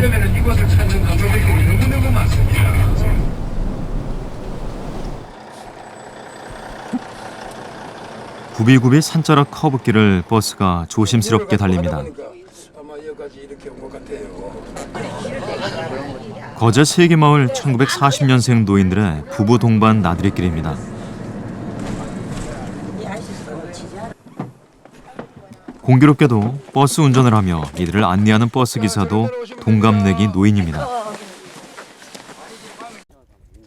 되면 이곳을 찾는 관광객들이 너무너무 많습니다. 굽이굽이 산자락 커브길을 버스가 조심스럽게 달립니다. 아마 여기까지 이렇게 온 것 같아요. 거제 세계마을 1940년생 노인들의 부부 동반 나들이길입니다. 공교롭게도 버스 운전을 하며 이들을 안내하는 버스 기사도 동갑내기 노인입니다.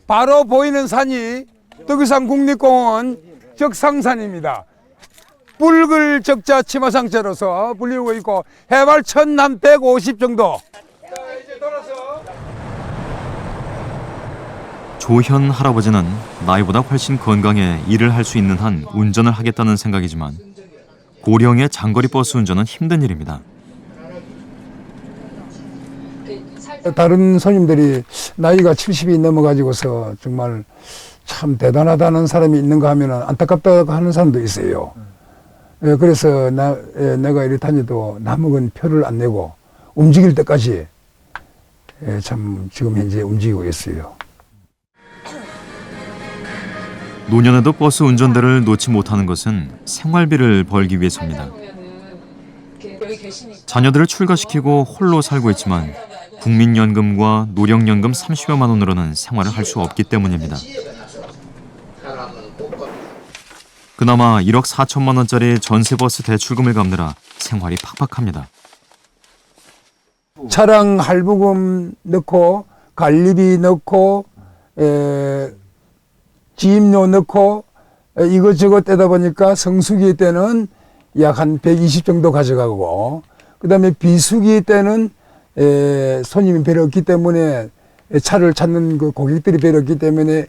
바로 보이는 산이 덕유산 국립공원 적상산입니다. 붉을 적자 치마상자로서 불리고 있고 해발 1150 정도. 조현 할아버지는 나이보다 훨씬 건강해 일을 할 수 있는 한 운전을 하겠다는 생각이지만 고령의 장거리 버스 운전은 힘든 일입니다. 다른 손님들이 나이가 70이 넘어가지고서 정말 참 대단하다는 사람이 있는가 하면 안타깝다고 하는 사람도 있어요. 그래서 내가 이리 다녀도 남은 표를 안 내고 움직일 때까지 참 지금 현재 움직이고 있어요. 노년에도 버스 운전대를 놓지 못하는 것은 생활비를 벌기 위해서입니다. 자녀들을 출가시키고 홀로 살고 있지만 국민연금과 노령연금 30여만 원으로는 생활을 할 수 없기 때문입니다. 그나마 1억 4천만 원짜리 전세버스 대출금을 갚느라 생활이 팍팍합니다. 차량 할부금 넣고 관리비 넣고 지임료 넣고 이것저것 떼다 보니까 성수기 때는 약 한 120 정도 가져가고 그다음에 비수기 때는 손님이 별로 없기 때문에 차를 찾는 그 고객들이 별로 없기 때문에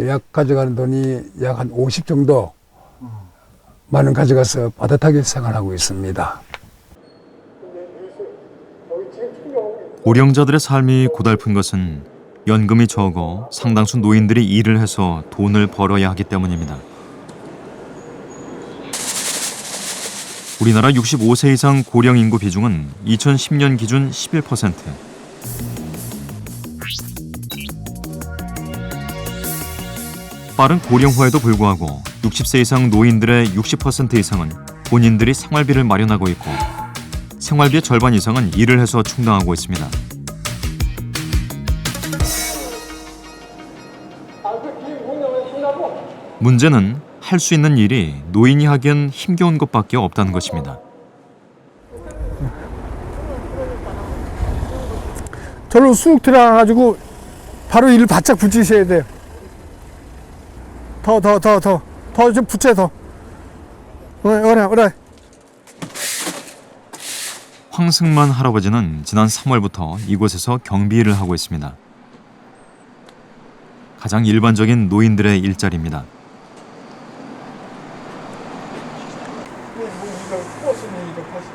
약 가져가는 돈이 약 한 50 정도 만 원 가져가서 빠듯하게 생활하고 있습니다. 고령자들의 삶이 고달픈 것은 연금이 적어 상당수 노인들이 일을 해서 돈을 벌어야 하기 때문입니다. 우리나라 65세 이상 고령 인구 비중은 2010년 기준 11%. 빠른 고령화에도 불구하고 60세 이상 노인들의 60% 이상은 본인들이 생활비를 마련하고 있고 생활비의 절반 이상은 일을 해서 충당하고 있습니다. 문제는 할 수 있는 일이 노인이 하기엔 힘겨운 것밖에 없다는 것입니다. 절로 쑥 들어가가지고 바로 일을 바짝 붙이셔야 돼요. 더 좀 붙여 더. 그래. 황승만 할아버지는 지난 3월부터 이곳에서 경비 일을 하고 있습니다. 가장 일반적인 노인들의 일자리입니다.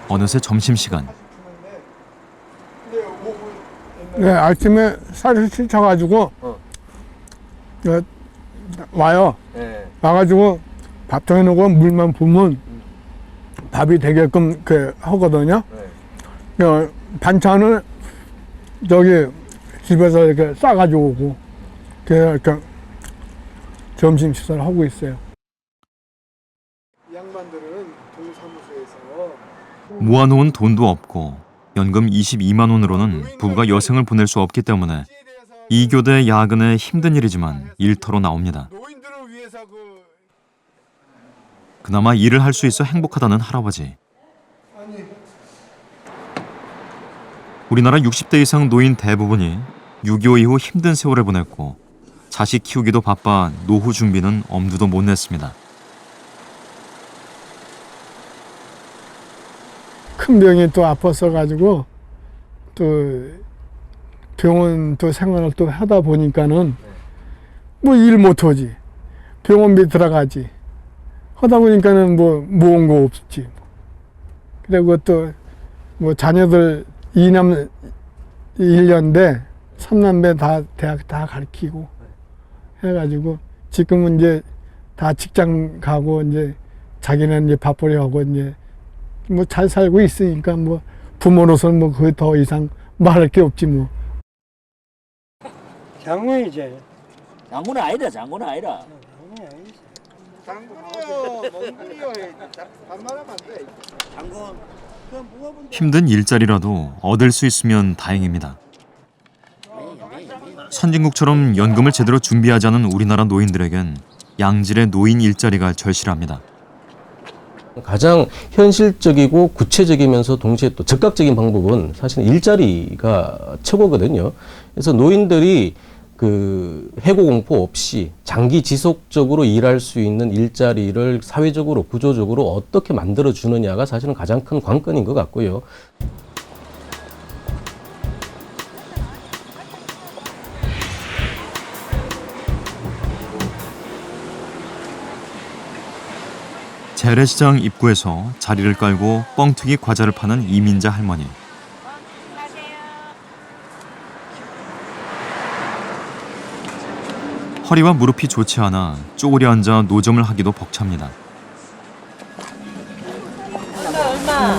어느새 점심시간. 네, 아침에 살을 씻어가지고 와요. 와가지고 밥 정해놓고 물만 부으면 밥이 되게끔 하거든요. 반찬을 저기 집에서 이렇게 싸가지고 오고 이렇게 점심 식사를 하고 있어요. 양반들은 동사무소에서 모아놓은 돈도 없고 연금 22만 원으로는 부부가 여생을 보낼 수 없기 때문에 2교대 야근의 힘든 일이지만 일터로 나옵니다. 그나마 일을 할 수 있어 행복하다는 할아버지. 우리나라 60대 이상 노인 대부분이 6.25 이후 힘든 세월을 보냈고 자식 키우기도 바빠 노후 준비는 엄두도 못 냈습니다. 큰 병이 또 아팠어가지고 또 병원 또 생활을 또 하다 보니까는 뭐 일 못하지. 병원비 들어가지. 하다 보니까는 뭐 모은 거 없지. 그리고 또 뭐 자녀들 2남 1년대 3남매 다 대학 다 가르치고 해가지고 지금은 이제 다 직장 가고 이제 자기는 이제 밥벌이 하고 이제 뭐 잘 살고 있으니까 뭐 부모로서는 뭐 그 더 이상 말할 게 없지 뭐. 장군이지. 장군은 아니다. 장군은 아니다. 힘든 일자리라도 얻을 수 있으면 다행입니다. 선진국처럼 연금을 제대로 준비하지 않은 우리나라 노인들에겐 양질의 노인 일자리가 절실합니다. 가장 현실적이고 구체적이면서 동시에 또 즉각적인 방법은 사실은 일자리가 최고거든요. 그래서 노인들이 그 해고 공포 없이 장기 지속적으로 일할 수 있는 일자리를 사회적으로 구조적으로 어떻게 만들어 주느냐가 사실은 가장 큰 관건인 것 같고요. 재래시장 입구에서 자리를 깔고 뻥튀기 과자를 파는 이민자 할머니. 허리와 무릎이 좋지 않아 쪼그려 앉아 노점을 하기도 벅찹니다. 얼마?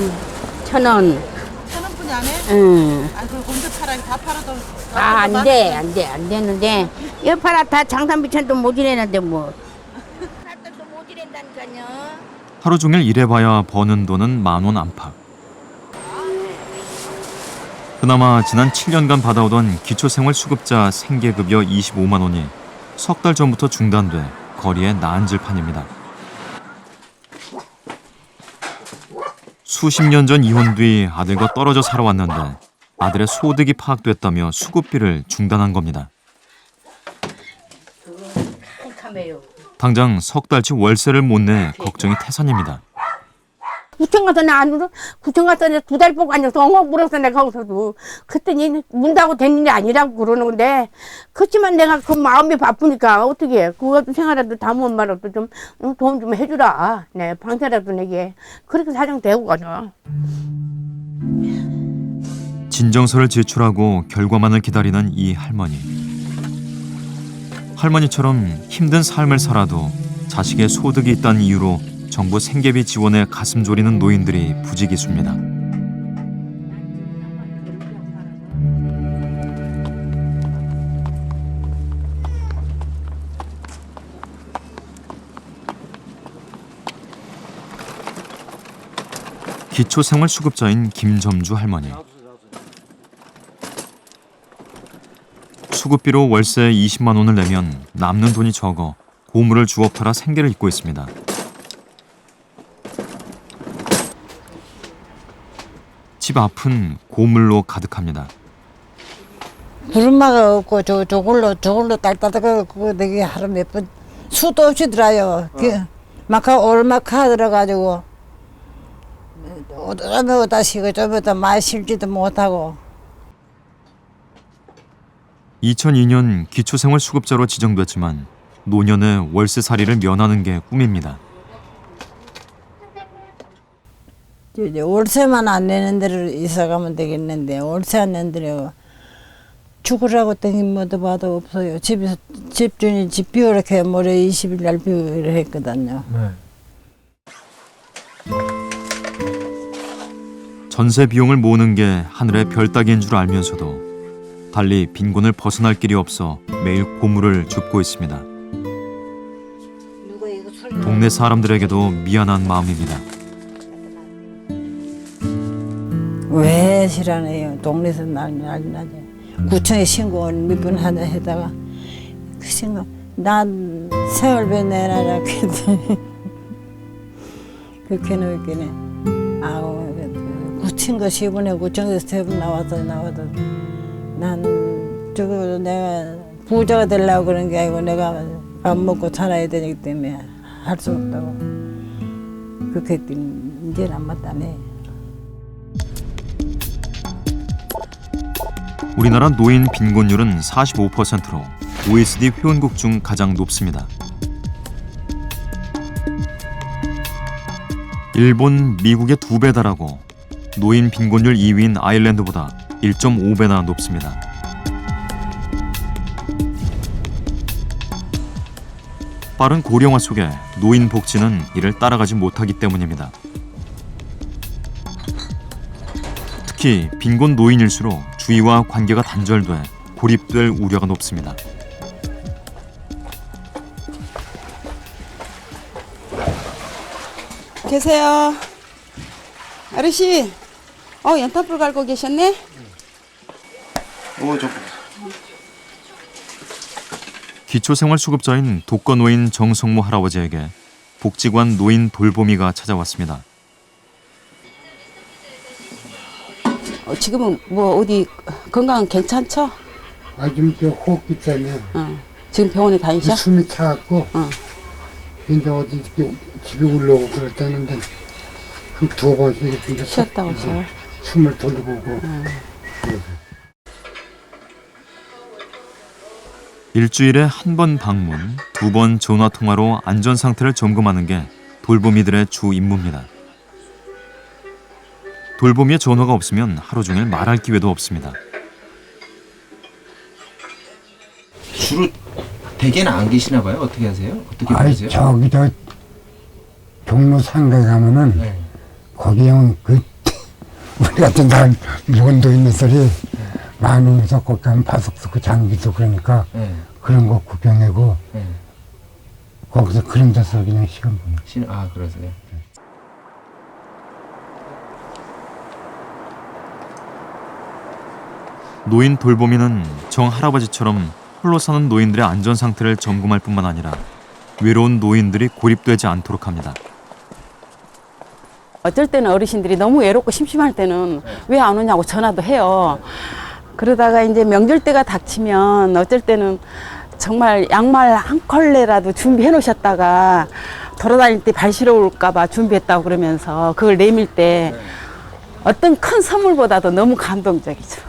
1,000원. 1,000원뿐이 안 해? 응. 아, 그 곤드파랑 다 팔아도. 안 돼, 안 돼, 안 되는데. 여파라 다 장산비천도 못 일했는데 뭐. 살도 못 일한다니까요. 하루 종일 일해봐야 버는 돈은 10,000원 안팎. 그나마 지난 7년간 받아오던 기초생활수급자 생계급여 25만 원이 석 달 전부터 중단돼 거리에 나앉을 판입니다. 수십 년 전 이혼 뒤 아들과 떨어져 살아왔는데 아들의 소득이 파악됐다며 수급비를 중단한 겁니다. 당장 석 달치 월세를 못 내 걱정이 태산입니다. 구청 가서 구청 가서 2달 보고 앉아서 엉엉 물어서 내가 거기서도 그랬더니 문다고 된 일이 아니라고 그러는데 그렇지만 내가 그 마음이 바쁘니까 어떻게 해. 그것도 생활라도 다못 말아도 좀 도움 좀 해주라. 네, 방세라도 내게 그렇게 사정되고 가죠. 진정서를 제출하고 결과만을 기다리는 이 할머니. 할머니처럼 힘든 삶을 살아도 자식의 소득이 있다는 이유로 정부 생계비 지원에 가슴 졸이는 노인들이 부지기수입니다. 기초생활수급자인 김점주 할머니. 수급비로 월세 20만 원을 내면 남는 돈이 적어 고물을 주워 팔아 생계를 잇고 있습니다. 집 앞은 고물로 가득합니다. 구름마가 없고 저걸로 딸따닥하고 되게 하루 몇 번 수도 없이 들어요. 막 오르막하 들어가지고 좀 오다 쉬고 좀 오다 많이 쉬지도 못하고. 2002년 기초생활수급자로 지정됐지만 노년의 월세살이를 면하는 게 꿈입니다. 이제 월세만 안 내는 데로 이사 가면 되겠는데 월세 안 내는 데로 죽으라고 땡긴 것도 봐도 없어요. 집에서 집주인이 집 비우렇게 모레 20일 날 비우기로 했거든요. 전세 비용을 모으는 게 하늘의 별 따기인 줄 알면서도 달리 빈곤을 벗어날 길이 없어 매일 고물을 줍고 있습니다. 동네 사람들에게도 미안한 마음입니다. 왜 싫어해요? 동네에서 난리 나지. 구청에 신고를 몇 번 하다 해다가 그 생각 난 생활비 내놔라 그랬더니 그렇게 놓겠네. 아우 구청거 10분에 구청에서 3번 나와도 난 저거 내가 부자가 되려고 그런 게 아니고 내가 밥 먹고 살아야 되기 때문에 할 수 없다고 그렇게 했더니 이제는 안 맞다네. 우리나라 노인 빈곤율은 45%로 OECD 회원국 중 가장 높습니다. 일본, 미국의 2배 달하고 노인 빈곤율 2위인 아일랜드보다 1.5배나 높습니다. 빠른 고령화 속에 노인 복지는 이를 따라가지 못하기 때문입니다. 특히 빈곤 노인일수록 주위와 관계가 단절돼 고립될 우려가 높습니다. 계세요. 아저씨, 연탄불 갈고 계셨네? 기초생활수급자인 독거노인 정성모 할아버지에게 복지관 노인 돌보미가 찾아왔습니다. 지금은 뭐 어디 건강 괜찮죠? 좀 호흡기 때문에 지금 병원에 다니셔? 숨이 차갖고 이제 어디 집에 올라오고 그랬다는데 한 2번씩 이렇게 쉬었다 오셔. 숨을 돌리고 일주일에 한 번 방문, 2번 전화 통화로 안전 상태를 점검하는 게 돌보미들의 주 임무입니다. 돌보미의 전화가 없으면 하루 종일 말할 기회도 없습니다. 주로 대개는 안 계시나 봐요? 어떻게 하세요? 어떻게 보세요? 저기 저 종로 상가에 가면은 거기 형 우리 같은 사람 일본도 있는 소리 많으면서 거기 가면 바석 쓰고 장비도 그러니까 그런 거 구경하고 거기서 그런 데서 그냥 시간 보내. 아, 그러세요? 노인 돌보미는 정 할아버지처럼 홀로 사는 노인들의 안전 상태를 점검할 뿐만 아니라 외로운 노인들이 고립되지 않도록 합니다. 어쩔 때는 어르신들이 너무 외롭고 심심할 때는 왜 안 오냐고 전화도 해요. 그러다가 이제 명절 때가 닥치면 어쩔 때는 정말 양말 한 컬레라도 준비해 놓으셨다가 돌아다닐 때 발 시려울까 봐 준비했다고 그러면서 그걸 내밀 때 어떤 큰 선물보다도 너무 감동적이죠.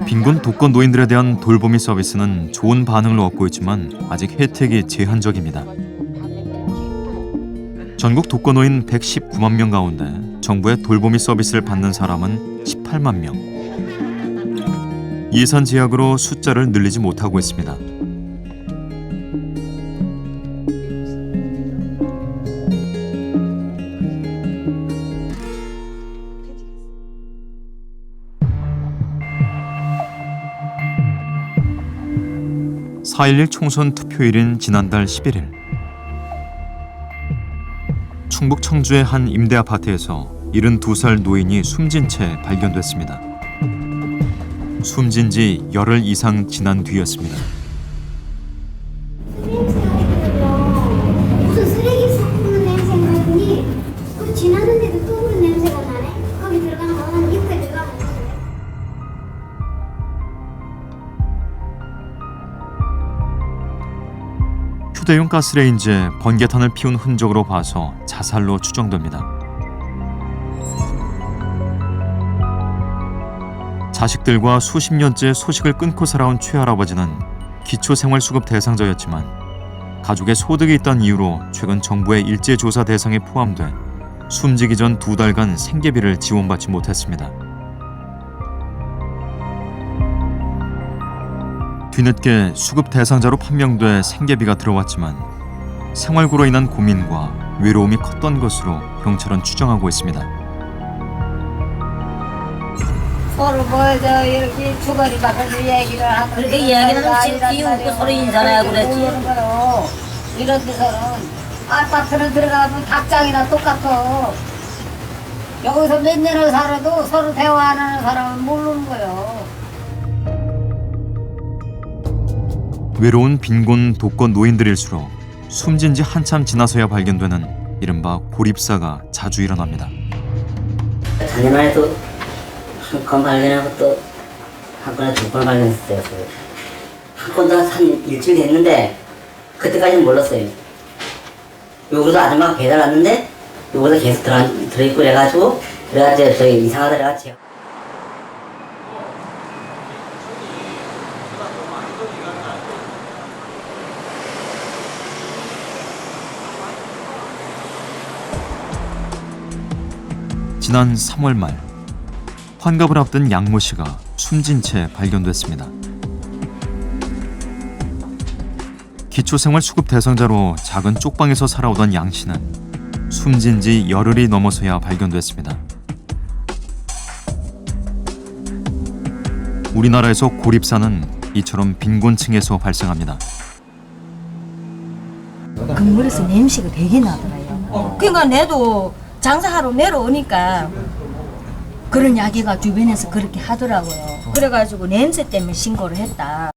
빈곤 독거 노인들에 대한 돌보미 서비스는 좋은 반응을 얻고 있지만 아직 혜택이 제한적입니다. 전국 독거 노인 119만 명 가운데 정부의 돌보미 서비스를 받는 사람은 18만 명. 예산 제약으로 숫자를 늘리지 못하고 있습니다. (4.11) 총선 투표일인 지난달 11일 충북 청주의 한 임대 아파트에서 72살 노인이 숨진 채 발견됐습니다. 숨진 지 열흘 이상 지난 뒤였습니다. 무슨 쓰레기 섞는 냄새가 나더니 그 지났는데도 또 그런 냄새가 나네. 거기 들어가면 입구에 들어가면 휴대용 가스레인지에 번개탄을 피운 흔적으로 봐서 자살로 추정됩니다. 자식들과 수십 년째 소식을 끊고 살아온 최할아버지는 기초생활수급 대상자였지만 가족의 소득이 있다는 이유로 최근 정부의 일제조사 대상에 포함돼 숨지기 전 2달간 생계비를 지원받지 못했습니다. 뒤늦게 수급 대상자로 판명돼 생계비가 들어왔지만 생활고로 인한 고민과 외로움이 컸던 것으로 경찰은 추정하고 있습니다. 서로 뭐저 이렇게 주거리 밖에서 얘기를 하고 그렇게 이야기는 비웃고 서로 인사하고 그랬지. 이런 데서는 아파트는 들어가면 닭장이나 똑같아. 여기서 몇 년을 살아도 서로 대화 안 하는 사람은 모르는 거예요. 외로운 빈곤 독거 노인들일수록 숨진 지 한참 지나서야 발견되는 이른바 고립사가 자주 일어납니다. 작년만 해도 한 건 발견하고 또 한 건에 2건 발견했어요. 한 건도 한 일주일 됐는데 그때까지는 몰랐어요. 여기서 아줌마가 배달 왔는데 여기서 계속 들어있고 그래가지고 저희 이상하다 그래가지고 지난 3월 말 환갑을 앞둔 양모 씨가 숨진 채 발견됐습니다. 기초생활수급 대상자로 작은 쪽방에서 살아오던 양 씨는 숨진 지 열흘이 넘어서야 발견됐습니다. 우리나라에서 고립사는 이처럼 빈곤층에서 발생합니다. 건물에서 냄새가 되게 나더라고요. 그러니까 내도 장사하러 내려오니까 그런 이야기가 주변에서 그렇게 하더라고요. 그래가지고 냄새 때문에 신고를 했다.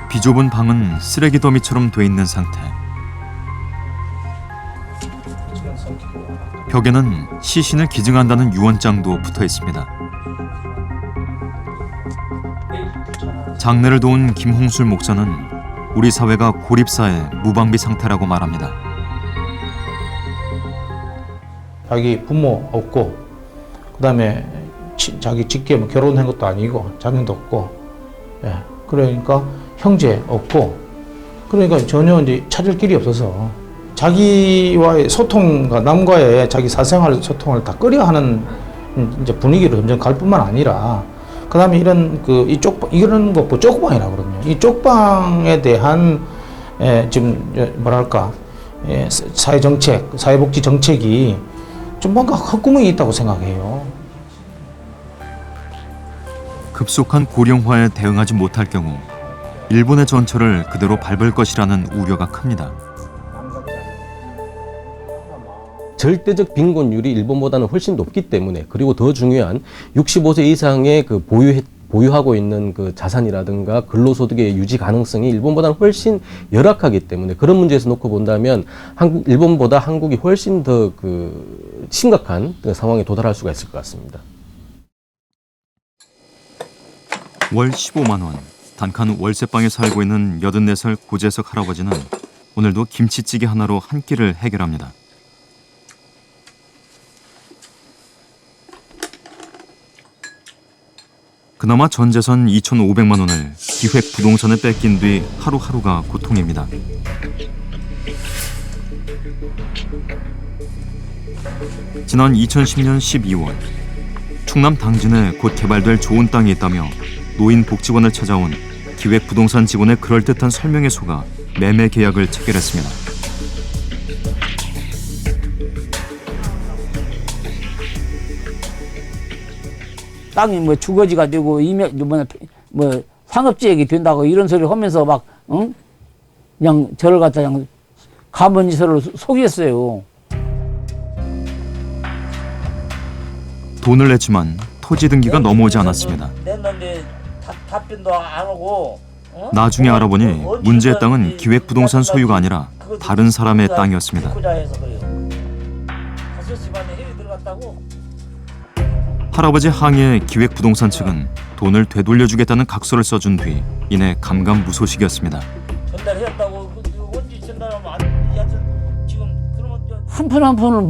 비좁은 방은 쓰레기 더미처럼 돼 있는 상태. 벽에는 시신을 기증한다는 유언장도 붙어 있습니다. 장례를 도운 김홍술 목사는 우리 사회가 고립사의 무방비 상태라고 말합니다. 자기 부모 없고, 그다음에 자기 직계 뭐 결혼한 것도 아니고 자녀도 없고, 예, 그러니까 형제 없고, 그러니까 전혀 이제 찾을 길이 없어서 자기와의 소통과 남과의 자기 사생활 소통을 다 꺼려하는 이제 분위기로 점점 갈 뿐만 아니라, 그다음에 이런 이런 거 쪽방이라고 그러거든요. 이 쪽방에 대한 지금 뭐랄까 사회 정책, 사회복지 정책이 좀 뭔가 헛구멍이 있다고 생각해요. 급속한 고령화에 대응하지 못할 경우 일본의 전철을 그대로 밟을 것이라는 우려가 큽니다. 절대적 빈곤율이 일본보다는 훨씬 높기 때문에, 그리고 더 중요한 65세 이상의 그 보유하고 있는 그 자산이라든가 근로소득의 유지 가능성이 일본보다는 훨씬 열악하기 때문에, 그런 문제에서 놓고 본다면 일본보다 한국이 훨씬 더 그 심각한 그 상황에 도달할 수가 있을 것 같습니다. 월 15만 원, 단칸 월세방에 살고 있는 84살 고재석 할아버지는 오늘도 김치찌개 하나로 한 끼를 해결합니다. 그나마 전 재산 2,500만 원을 기획 부동산에 뺏긴 뒤 하루하루가 고통입니다. 지난 2010년 12월 충남 당진에 곧 개발될 좋은 땅이 있다며 노인복지관을 찾아온 기획 부동산 직원의 그럴듯한 설명에 속아 매매 계약을 체결했습니다. 땅이 뭐 주거지가 되고 뭐 상업지역이 된다고 이런 소리를 하면서 막 그냥 저를 갖다 그냥 가만히 서로 속였어요. 돈을 냈지만 토지 등기가 넘어오지 않았습니다. 냈는데 답변도 안 오고. 나중에 알아보니 문제의 땅은 기획 부동산 소유가 아니라 다른 사람의 땅이었습니다. 할아버지 항의에 기획 부동산 측은 돈을 되돌려주겠다는 각서를 써준 뒤 이내 감감무소식이었습니다. 전달했다고 언제 전달하면 안 지금 그러면 한 푼 한 푼을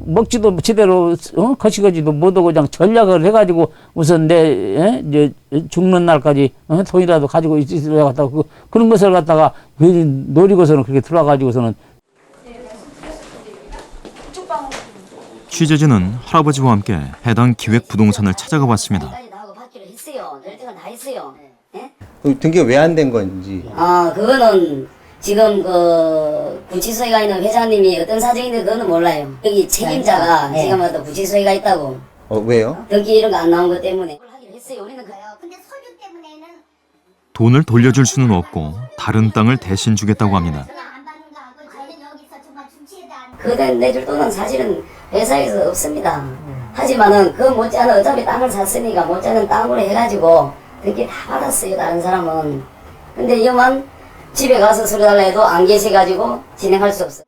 먹지도 제대로 거시거지도 못하고 그냥 전략을 해가지고 우선 이제 죽는 날까지 돈이라도 가지고 있으려 갖다가 그런 것을 갖다가 노리고서는 그렇게 들어와가지고서는. 취재진은 할아버지와 함께 해당 기획 부동산을 찾아가 봤습니다. 등기가 왜 안 된 건지. 그거는 지금 그 구치소에가 있는 회장님이 어떤 사정인지 그거는 몰라요. 여기 책임자가 지금 어떤 구치소에가 있다고. 왜요? 등기 이런 거 안 나온 것 때문에. 돈을 돌려줄 수는 없고 다른 땅을 대신 주겠다고 합니다. 그대 내줄 돈은 사실은 회사에서 없습니다. 하지만은 그 못지않은 어차피 땅을 샀으니까 못지않은 땅으로 해가지고 등기 다 받았어요, 다른 사람은. 근데 이만 집에 가서 서류달라 해도 안 계셔가지고 진행할 수 없어요.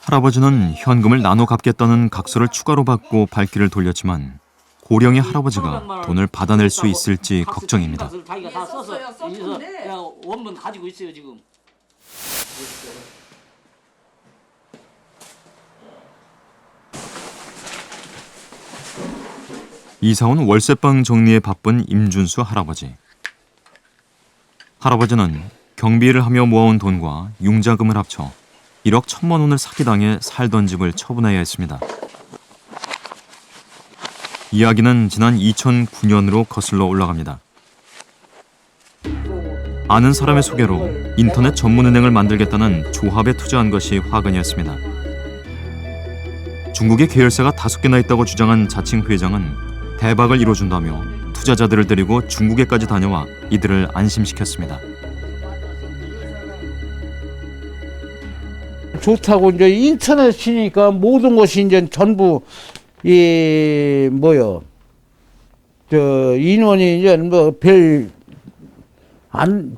할아버지는 현금을 나눠 갚겠다는 각서를 추가로 받고 발길을 돌렸지만 고령의 할아버지가 돈을 받아낼 수 있을지 걱정입니다. 자기가 다 써서 원본 가지고 있어요 지금. 이사온 월세방 정리에 바쁜 임준수 할아버지. 할아버지는 경비를 하며 모아온 돈과 융자금을 합쳐 1억 1,000만 원을 사기당해 살던 집을 처분해야 했습니다. 이야기는 지난 2009년으로 거슬러 올라갑니다. 아는 사람의 소개로 인터넷 1년 전에 인터넷 전문은행을 만들겠다는 조합에 투자한 것이 화근이었습니다. 인터넷 전문은행을 만들겠다는 조합에 투자한 것이 화근이었습니다. 1년 전에 인터넷 전문은행을 만들겠다는 조합에 투자한 것이 화근이었습니다. 중국에 계열사가 5개나 있다고 주장한 자칭 회장은 대박을 이뤄준다며 투자자들을 데리고 중국에까지 다녀와 이들을 안심시켰습니다. 좋다고 이제 인터넷이니까 모든 것이 이제 전부 인원이 이제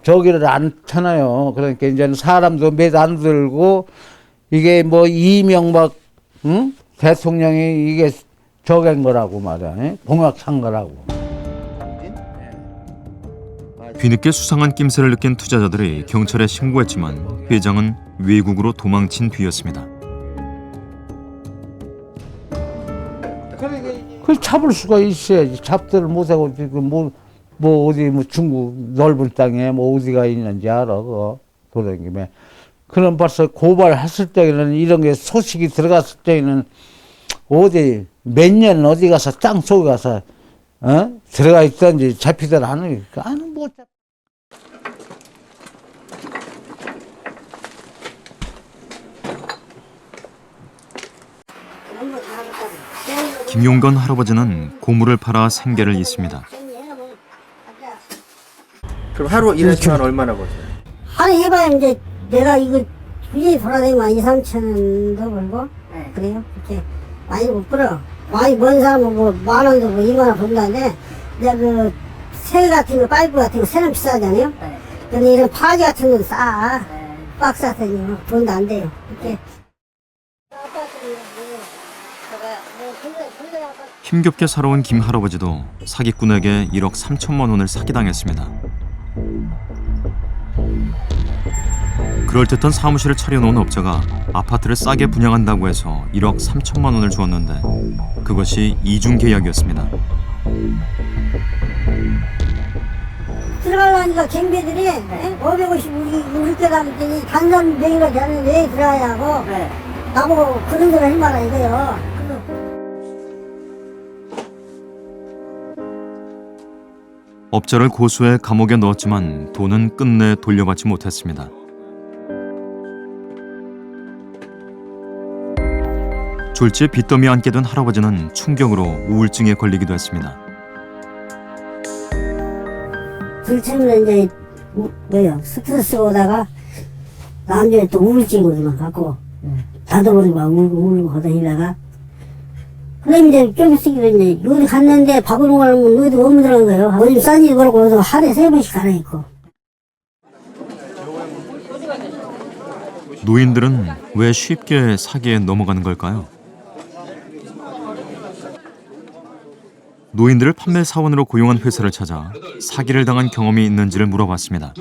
저기를 않잖아요. 그러니까 이제 사람도 몇 안 들고 이게 이명박 대통령이 이게 저긴 거라고 말이야. 공약한 거라고. 뒤늦게 수상한 낌새를 느낀 투자자들이 경찰에 신고했지만 회장은 외국으로 도망친 뒤였습니다. 그걸 잡을 수가 있어야지. 잡지를 못하고 지금 어디 중국 넓은 땅에 어디가 있는지 알아. 그거 돌아다니면. 그럼 벌써 고발했을 때는 이런 게 소식이 들어갔을 때는 어디 몇 년 어디 가서 땅 속에 가서 들어가 있던지 잡히든 안 하니까 못 잡. 김용건 할아버지는 고물을 팔아 생계를 잇습니다. 그럼 하루 일하시면 얼마나 버세요? 하루 해봐야 이제 내가 이거 굳이 돌아다니면 2, 3천 원도 벌고 그래요. 이렇게 많이 못 벌어. 많이 번 사람은 10,000원도 2만원 번다는데 내가 새 같은 거 파이프 같은 거 새는 비싸잖아요. 근데 이런 파지 같은 건 싸. 박스 같은 거 돈도 안 돼요. 이렇게. 힘겹게 살아온 김 할아버지도 사기꾼에게 1억 3천만 원을 사기당했습니다. 그럴듯한 사무실을 차려놓은 업자가 아파트를 싸게 분양한다고 해서 1억 3천만 원을 주었는데 그것이 이중 계약이었습니다. 들어가려니까 경비들이 550 우리 때 가면 단산 명의로 되는 왜 들어가냐고 나보고 그런 소리 할 말아 이거요. 업자를 고소해 감옥에 넣었지만 돈은 끝내 돌려받지 못했습니다. 졸지에 빚더미에 앉게 된 할아버지는 충격으로 우울증에 걸리기도 했습니다. 들치면 이제 스트레스 오다가 나중에 또 우울증으로만 갖고 나도 모르고 울고 하다니다가 그럼 이제 좀 있으니까 이제 여기 갔는데 밥을 먹으면 너희들 너무 들어간 거예요. 어디 싼지 모르고 그래서 하루에 3번씩 갈아입고. 노인들은 왜 쉽게 사기에 넘어가는 걸까요? 노인들을 판매 사원으로 고용한 회사를 찾아 사기를 당한 경험이 있는지를 물어봤습니다.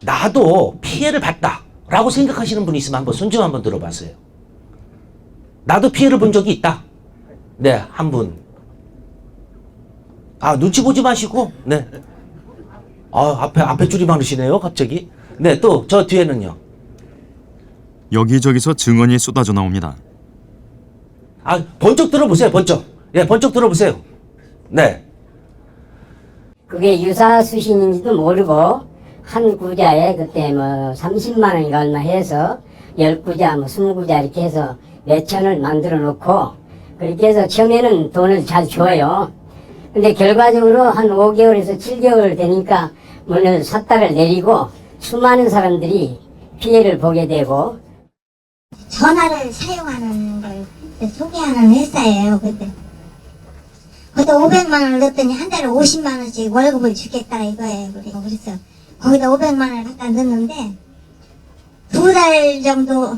나도 피해를 봤다라고 생각하시는 분이 있으면 한번 손 좀 한번 들어봤어요. 나도 피해를 본 적이 있다. 네, 한 분. 눈치 보지 마시고. 네. 앞에 줄이 많으시네요, 갑자기. 네, 또 저 뒤에는요. 여기저기서 증언이 쏟아져 나옵니다. 번쩍 들어보세요, 번쩍. 예, 번쩍 들어보세요. 네. 그게 유사 수신인지도 모르고 한 구자에 그때 30만 원인가 얼마 해서 10구자 20구자 이렇게 해서 몇천을 만들어 놓고 그렇게 해서 처음에는 돈을 잘 줘요. 근데 결과적으로 한 5개월에서 7개월 되니까 문을 삿다를 내리고 수많은 사람들이 피해를 보게 되고 전화를 사용하는 걸 소개하는 회사예요. 그때 500만 원을 넣었더니 한 달에 50만 원씩 월급을 주겠다 이거예요. 그래서 거기다 500만 원을 갖다 넣었는데 2달 정도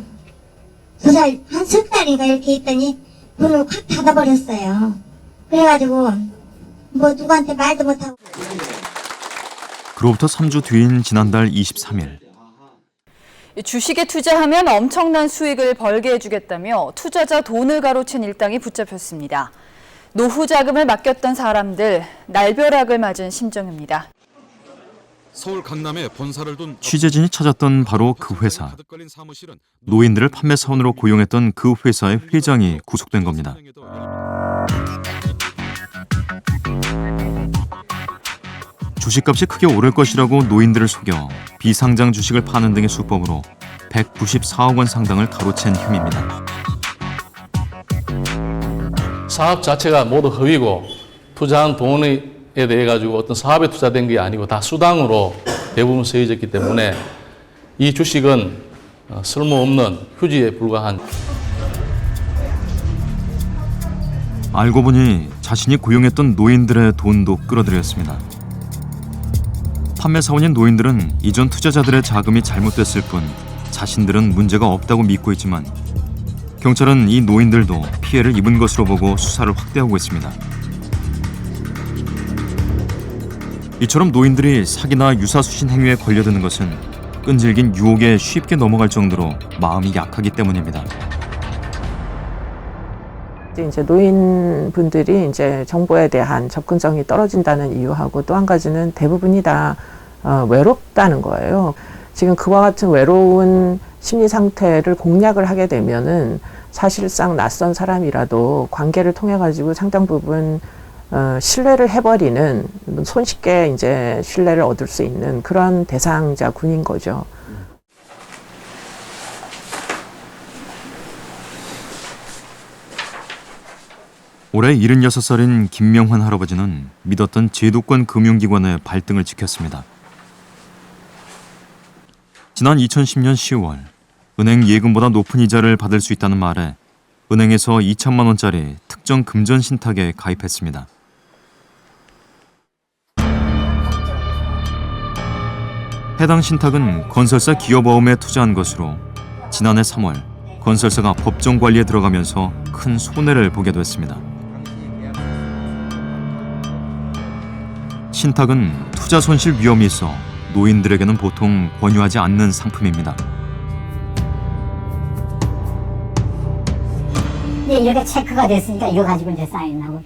한 석 달인가 이렇게 있더니 문을 확 닫아버렸어요. 그래가지고 누구한테 말도 못하고. 그로부터 3주 뒤인 지난달 23일. 주식에 투자하면 엄청난 수익을 벌게 해주겠다며 투자자 돈을 가로챈 일당이 붙잡혔습니다. 노후 자금을 맡겼던 사람들, 날벼락을 맞은 심정입니다. 서울 강남에 본사를 둔 취재진이 찾았던 바로 그 회사. 노인들을 판매 사원으로 고용했던 그 회사의 회장이 구속된 겁니다. 주식값이 크게 오를 것이라고 노인들을 속여 비상장 주식을 파는 등의 수법으로 194억 원 상당을 가로챈 혐의입니다. 사업 자체가 모두 허위고 투자한 돈에 대해 가지고 어떤 사업에 투자된 게 아니고 다 수당으로 대부분 쓰여졌기 때문에 이 주식은 쓸모없는 휴지에 불과한. 알고 보니 자신이 고용했던 노인들의 돈도 끌어들였습니다. 판매 사원인 노인들은 이전 투자자들의 자금이 잘못됐을 뿐 자신들은 문제가 없다고 믿고 있지만 경찰은 이 노인들도 피해를 입은 것으로 보고 수사를 확대하고 있습니다. 이처럼 노인들이 사기나 유사수신 행위에 걸려드는 것은 끈질긴 유혹에 쉽게 넘어갈 정도로 마음이 약하기 때문입니다. 이제 노인분들이 이제 정보에 대한 접근성이 떨어진다는 이유하고 또 한 가지는 대부분이 다 외롭다는 거예요. 지금 그와 같은 외로운 심리 상태를 공략을 하게 되면은 사실상 낯선 사람이라도 관계를 통해 가지고 상당 부분 신뢰를 해버리는, 손쉽게 이제 신뢰를 얻을 수 있는 그런 대상자군인 거죠. 올해 76살인 김명환 할아버지는 믿었던 제도권 금융기관의 발등을 찍혔습니다. 지난 2010년 10월 은행 예금보다 높은 이자를 받을 수 있다는 말에 은행에서 2천만 원짜리 특정 금전 신탁에 가입했습니다. 해당 신탁은 건설사 기업어음에 투자한 것으로 지난해 3월 건설사가 법정 관리에 들어가면서 큰 손해를 보게 됐습니다. 신탁은 투자 손실 위험이 있어 노인들에게는 보통 권유하지 않는 상품입니다. 이렇게 체크가 됐으니까 이거 가지고 이제 사인하고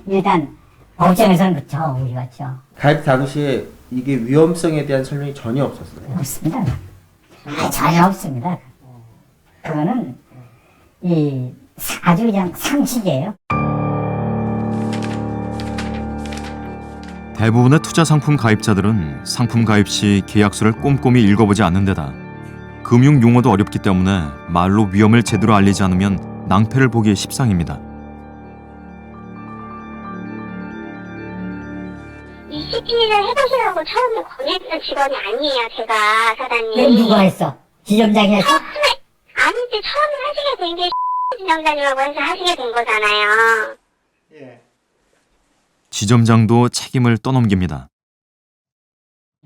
일단 법정에서는 그렇죠. 우리 같죠. 가입 당시에 이게 위험성에 대한 설명이 전혀 없었어요. 없습니다. 전혀 없습니다. 그거는 아주 그냥 상식이에요. 대부분의 투자 상품 가입자들은 상품 가입 시 계약서를 꼼꼼히 읽어보지 않는 데다 금융 용어도 어렵기 때문에 말로 위험을 제대로 알리지 않으면 낭패를 보기 십상입니다. 이 CP를 해보시라고 처음에 권했던 직원이 아니에요, 제가, 사장님. 그럼 누가 했어? 지점장이 했어? 아닌데 처음에 하시게 된 게 지점장님하고 해서 하시게 된 거잖아요. 지점장도 책임을 떠넘깁니다.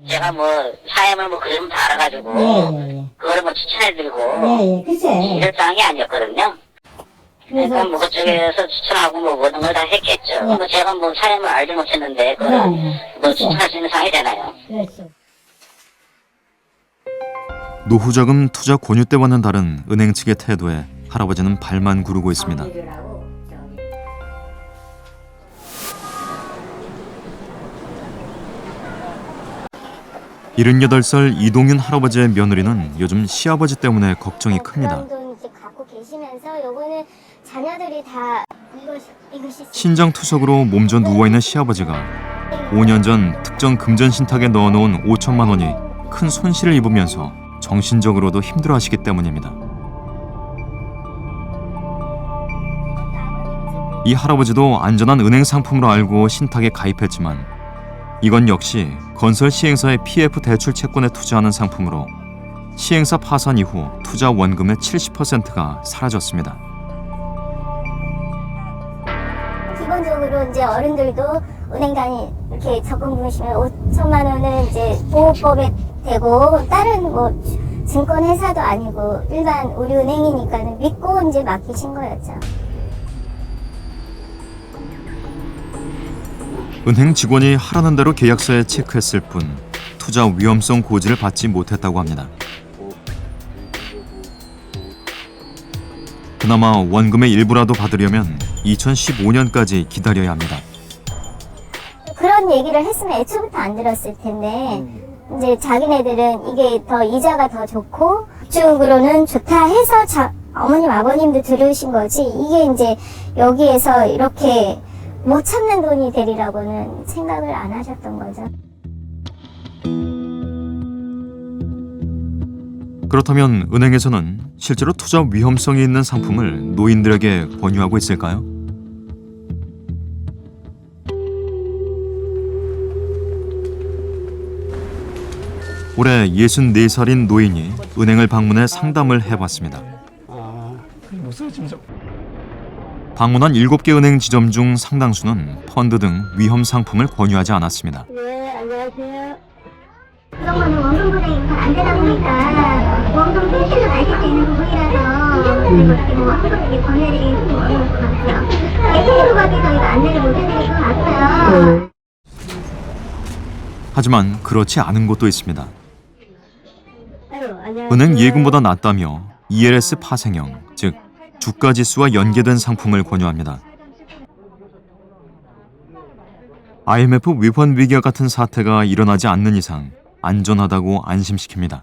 제가 뭐 사회물 뭐 그림 다 알아가지고 그거를 뭐 추천해드리고 이랬던 게 아니었거든요. 그러니까 뭐 그쪽에서 추천하고 뭐 모든 걸 다 했겠죠. 뭐 제가 뭐 사회물 알지 못했는데 그걸 뭐 추천할 수 있는 상황이 되나요? 노후자금 투자 권유 때와는 다른 은행 측의 태도에 할아버지는 발만 구르고 있습니다. 78살 이동윤 할아버지의 며느리는 요즘 시아버지 때문에 걱정이 큽니다. 돈 이제 갖고 계시면서 요거는 자녀들이 다 이것이 신장투석으로 몸져 누워있는 시아버지가 5년 전 특정 금전 신탁에 넣어놓은 5천만 원이 큰 손실을 입으면서 정신적으로도 힘들어하시기 때문입니다. 이 할아버지도 안전한 은행 상품으로 알고 신탁에 가입했지만 이건 역시 건설 시행사의 PF 대출 채권에 투자하는 상품으로 시행사 파산 이후 투자 원금의 70%가 사라졌습니다. 기본적으로 이제 어른들도 은행 이렇게 적금 부으시면 5천만 원은 이제 보호법에 되고 다른 뭐 증권 회사도 아니고 일반 우리 은행이니까는 믿고 이제 맡기신 거였죠. 은행 직원이 하라는 대로 계약서에 체크했을 뿐 투자 위험성 고지를 받지 못했다고 합니다. 그나마 원금의 일부라도 받으려면 2015년까지 기다려야 합니다. 그런 얘기를 했으면 애초부터 안 들었을 텐데 이제 자기네들은 이게 더 이자가 더 좋고 쪽으로는 좋다 해서 어머님 아버님도 들으신 거지 이게 이제 여기에서 이렇게 못 참는 돈이 되리라고는 생각을 안 하셨던 거죠. 그렇다면 은행에서는 실제로 투자 위험성이 있는 상품을 노인들에게 권유하고 있을까요? 올해 64살인 노인이 은행을 방문해 상담을 해봤습니다. 방문한 7개 은행 지점 중 상당수는 펀드 등 위험 상품을 권유하지 않았습니다. 네, 안녕하세요. 그동안은 원금보장이 안 되다 보니까 원금 대출로 가실 수 있는 부분이라서 그렇게 뭐 한번에 권해드리는 건 어려울 것 같아요. 대출로 가기 저희가 안내를 못 해드릴 것 같아요. 하지만 그렇지 않은 곳도 있습니다. 은행 예금보다 낫다며 ELS 파생형, 즉 주가지수와 연계된 상품을 권유합니다. IMF 위헌 위기와 같은 사태가 일어나지 않는 이상 안전하다고 안심시킵니다.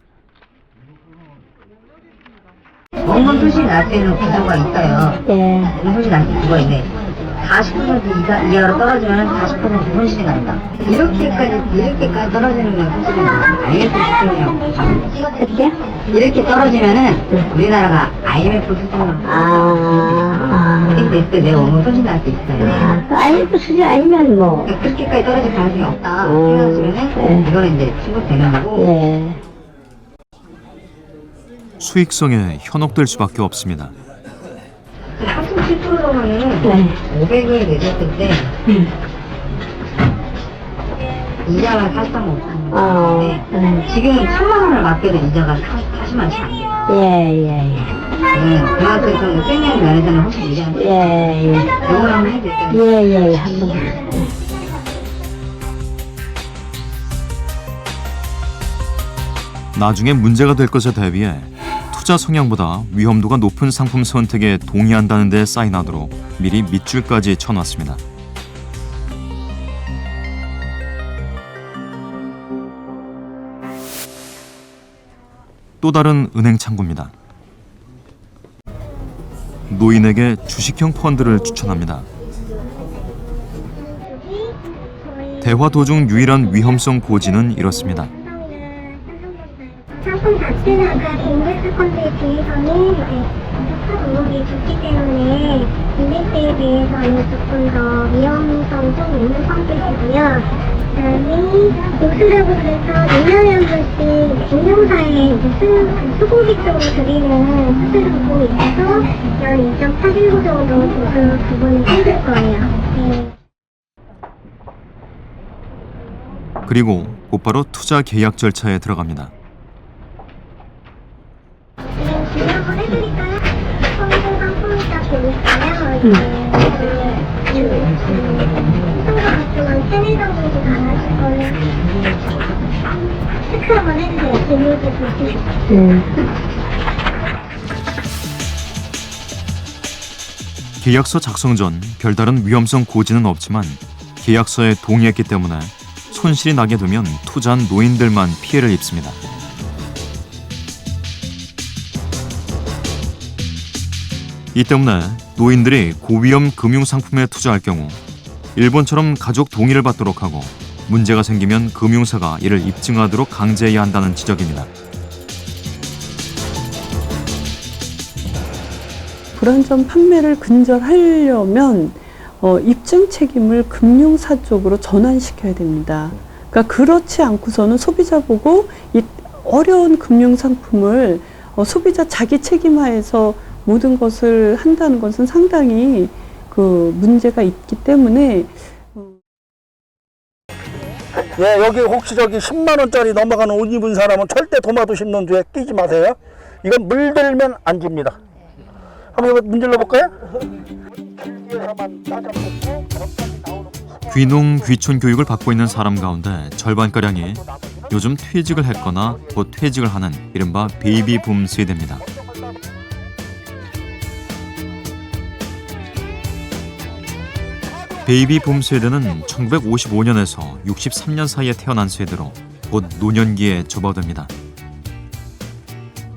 원금 수신 날 때는 구조가 있어요. 원금 수신 날 때 그거 있네. 40% 이하로 떨어지면 40% 손실이 난다. 이렇게까지 떨어지는 건 사실은 IMF 수준이라고. 어떻게? 이렇게 떨어지면은 우리나라가 IMF 수준으로. 그때 때 내 원금 손실 날 때 있어요. IMF 수준 아니면 뭐. 그렇게까지 떨어질 가능성이 없다. 생각하시면은 이거는 이제 충족되는 거고. 수익성에 현혹될 수밖에 없습니다. 37% 정도는 500을 내줬을 때 이자가 43.5%인데 지금 1000만 원을 맡겨도 이자가 40만 원씩 안 돼요. 그만큼 좀 세미한 면에서는 훨씬 유리한데 이걸 한번 해드릴까요? 한번. 나중에 문제가 될 것에 대비해 투자 성향보다 위험도가 높은 상품 선택에 동의한다는 데 사인하도록 미리 밑줄까지 쳐놨습니다. 또 다른 은행 창구입니다. 노인에게 주식형 펀드를 추천합니다. 대화 도중 유일한 위험성 고지는 이렇습니다. 상품 자체는 아까 인덱스 펀드에 비해서는 투자 종목이 좋기 때문에 인덱스에 비해서는 조금 더 위험성 좀 있는 펀드이고요. 그다음에 목수라고 그래서 1년에 한 번씩 금융사에 수고비 쪽으로 드리는 수수료 부분이 있어서 연 2.819 정도 그 부분이 힘들 거예요. 그리고 곧바로 투자 계약 절차에 들어갑니다. 진행을 해드릴까요? 펀드 상품이 딱 보니까요. 같지만 3-4장 정도 나가실 거예요. 체크 한번 해주세요. 재미있게 보시고. 계약서 작성 전 별다른 위험성 고지는 없지만 계약서에 동의했기 때문에 손실이 나게 되면 투자한 노인들만 피해를 입습니다. 이 때문에 노인들이 고위험 금융상품에 투자할 경우 일본처럼 가족 동의를 받도록 하고 문제가 생기면 금융사가 이를 입증하도록 강제해야 한다는 지적입니다. 불안전 판매를 근절하려면 입증 책임을 금융사 쪽으로 전환시켜야 됩니다. 그러니까 그렇지 않고서는 소비자 보고 이 어려운 금융상품을 소비자 자기 책임하에서 모든 것을 한다는 것은 상당히 그 문제가 있기 때문에 네, 여기 혹시 저기 10만 원짜리 넘어가는 옷 입은 사람은 절대 도마도 심는 뒤에 끼지 마세요. 이건 물들면 안 집니다. 한번 이거 문질러 볼까요? 귀농 귀촌 교육을 받고 있는 사람 가운데 절반가량이 요즘 퇴직을 했거나 곧 퇴직을 하는 이른바 베이비붐 세대입니다. 베이비붐 세대는 1955년에서 63년 사이에 태어난 세대로 곧 노년기에 접어듭니다.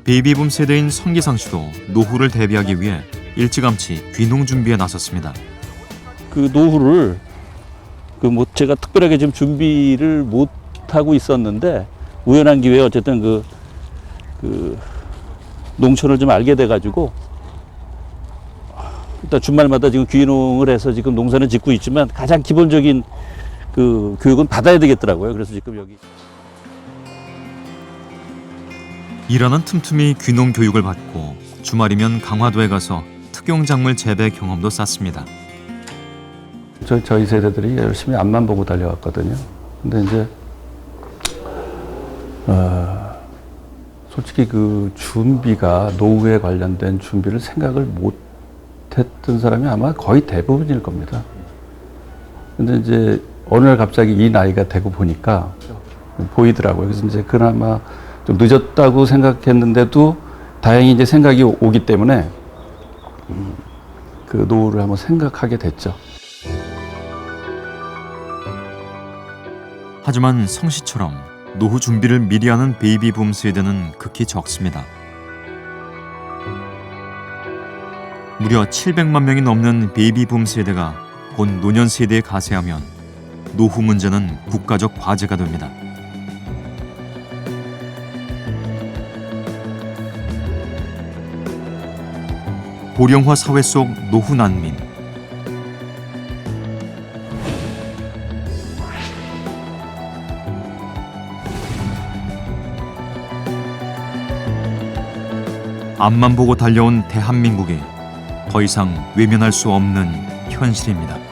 베이비붐 세대인 성기상 씨도 노후를 대비하기 위해 일찌감치 귀농 준비에 나섰습니다. 그 노후를 뭐 제가 특별하게 좀 준비를 못 하고 있었는데 우연한 기회에 어쨌든 그 농촌을 좀 알게 돼가지고 일단 주말마다 지금 귀농을 해서 지금 농사는 짓고 있지만 가장 기본적인 그 교육은 받아야 되겠더라고요. 그래서 지금 여기 일하는 틈틈이 귀농 교육을 받고 주말이면 강화도에 가서 특용작물 재배 경험도 쌓습니다. 저희 세대들이 열심히 앞만 보고 달려왔거든요. 근데 이제 솔직히 그 준비가 노후에 관련된 준비를 생각을 못했던 사람이 아마 거의 대부분일 겁니다. 근데 이제 어느 날 갑자기 이 나이가 되고 보니까 보이더라고요. 그래서 이제 그나마 좀 늦었다고 생각했는데도 다행히 이제 생각이 오기 때문에 그 노후를 한번 생각하게 됐죠. 하지만 성 씨처럼 노후 준비를 미리 하는 베이비붐 세대는 극히 적습니다. 무려 700만 명이 넘는 베이비붐 세대가 곧 노년 세대에 가세하면 노후 문제는 국가적 과제가 됩니다. 고령화 사회 속 노후 난민. 앞만 보고 달려온 대한민국이 더 이상 외면할 수 없는 현실입니다.